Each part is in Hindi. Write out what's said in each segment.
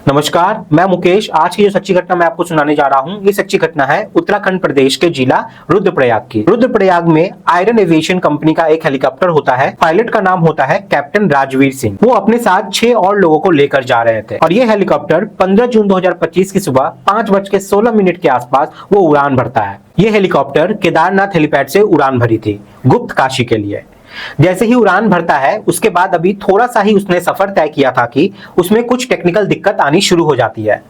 नमस्कार, मैं मुकेश। आज की जो सच्ची घटना मैं आपको सुनाने जा रहा हूँ, ये सच्ची घटना है उत्तराखंड प्रदेश के जिला रुद्रप्रयाग की। रुद्रप्रयाग में आयरन एविएशन कंपनी का एक हेलीकॉप्टर होता है। पायलट का नाम होता है कैप्टन राजवीर सिंह। वो अपने साथ 6 और लोगों को लेकर जा रहे थे और ये हेलीकॉप्टर 15 जून 2025 की सुबह 5:16 के आसपास वो उड़ान भरता है। ये हेलीकॉप्टर केदारनाथ हेलीपैड से उड़ान भरी थी, गुप्त काशी के लिए। जैसे ही उड़ान भरता है उसके बाद अभी थोड़ा सा ही उसने सफर तय किया था कि उसमें कुछ टेक्निकल दिक्कत आनी शुरू हो जाती है।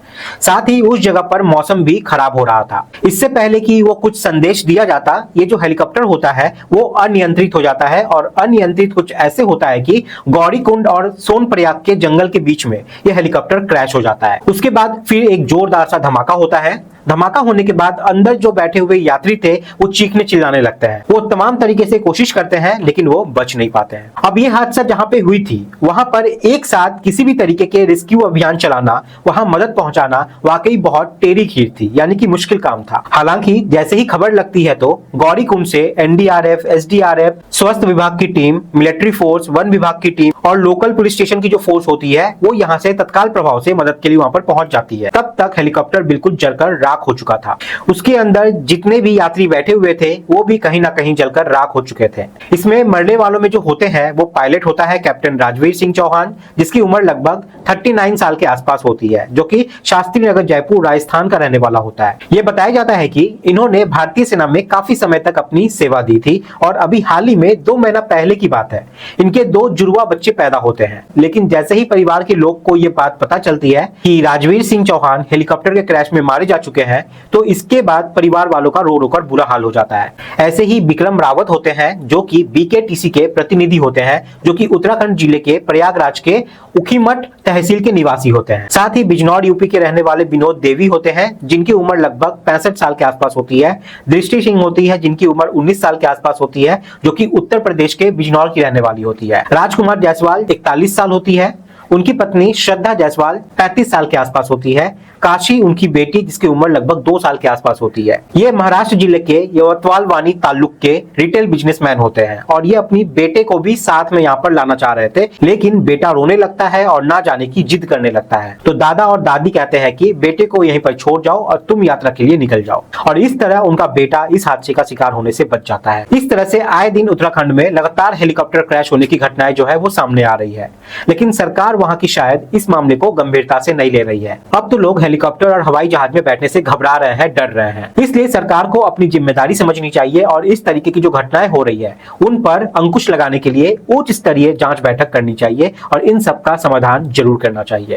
साथ ही उस जगह पर मौसम भी खराब हो रहा था। इससे पहले कि वो कुछ संदेश दिया जाता, ये जो हेलीकॉप्टर होता है वो अनियंत्रित हो जाता है। और अनियंत्रित कुछ ऐसे होता है कि गौरीकुंड और सोनप्रयाग के जंगल के बीच में यह हेलीकॉप्टर क्रैश हो जाता है। उसके बाद फिर एक जोरदार सा धमाका होता है। धमाका होने के बाद अंदर जो बैठे हुए यात्री थे वो चीखने चिल्लाने लगते हैं। वो तमाम तरीके से कोशिश करते हैं लेकिन वो बच नहीं पाते हैं। अब ये हादसा जहां पे हुई थी वहां पर एक साथ किसी भी तरीके के रेस्क्यू अभियान चलाना, वहां मदद पहुंचाना वाकई बहुत टेढ़ी खीर थी, यानी कि मुश्किल काम था। हालांकि जैसे ही खबर लगती है तो गौरीकुंड से एनडीआरएफ, एसडीआरएफ, स्वास्थ्य विभाग की टीम, मिलिट्री फोर्स, वन विभाग की टीम और लोकल पुलिस स्टेशन की जो फोर्स होती है वो यहाँ से तत्काल प्रभाव से मदद के लिए वहां पर पहुंच जाती है। तब तक हेलीकॉप्टर बिल्कुल जलकर राख हो चुका था। उसके अंदर जितने भी यात्री बैठे हुए थे वो भी कहीं ना कहीं जलकर राख हो चुके थे। इसमें मरने वालों में जो होते हैं वो पायलट होता है कैप्टन राजवीर सिंह चौहान, जिसकी उम्र लगभग 39 साल के आसपास होती है, जो कि शास्त्री नगर जयपुर राजस्थान का रहने वाला होता है। यह बताया जाता है कि इन्होंने भारतीय सेना में काफी समय तक अपनी सेवा दी थी और अभी हाल ही में 2 महीना पहले की बात है, इनके 2 जुड़वा बच्चे पैदा होते हैं। लेकिन जैसे ही परिवार के लोग को यह बात पता चलती है कि राजवीर सिंह चौहान हेलीकॉप्टर के क्रैश में मारे जा चुके हैं तो इसके बाद परिवार वालों का रो रो कर बुरा हाल हो जाता है। ऐसे ही विक्रम रावत होते हैं जो कि बीकेटीसी के प्रतिनिधि होते हैं, जो कि उत्तराखंड जिले के प्रयागराज के उखीमठ तहसील के निवासी होते हैं। साथ ही बिजनौर यूपी के रहने वाले विनोद देवी होते हैं जिनकी उम्र लगभग 65 साल के आसपास होती है। दृष्टि सिंह होती है जिनकी उम्र 19 साल के आसपास होती है, जो कि उत्तर प्रदेश के बिजनौर की रहने वाली होती है। राजकुमार जायसवाल 41 साल होती है। उनकी पत्नी श्रद्धा जायसवाल 35 साल के आसपास होती है। काशी उनकी बेटी जिसकी उम्र लगभग 2 साल के आसपास होती है। ये महाराष्ट्र जिले के यवतमाल वानी तालुक के रिटेल बिजनेसमैन होते हैं और ये अपनी बेटे को भी साथ में यहाँ पर लाना चाह रहे थे, लेकिन बेटा रोने लगता है और ना जाने की जिद करने लगता है। तो दादा और दादी कहते हैं कि बेटे को यहीं पर छोड़ जाओ और तुम यात्रा के लिए निकल जाओ, और इस तरह उनका बेटा इस हादसे का शिकार होने से बच जाता है। इस तरह से आए दिन उत्तराखंड में लगातार हेलीकॉप्टर क्रैश होने की घटनाएं जो है वो सामने आ रही है, लेकिन सरकार वहां की शायद इस मामले को गंभीरता से नहीं ले रही है। अब तो लोग हेलीकॉप्टर और हवाई जहाज में बैठने से घबरा रहे हैं, डर रहे हैं। इसलिए सरकार को अपनी जिम्मेदारी समझनी चाहिए और इस तरीके की जो घटनाएं हो रही है उन पर अंकुश लगाने के लिए उच्च स्तरीय जांच बैठक करनी चाहिए और इन सब का समाधान जरूर करना चाहिए।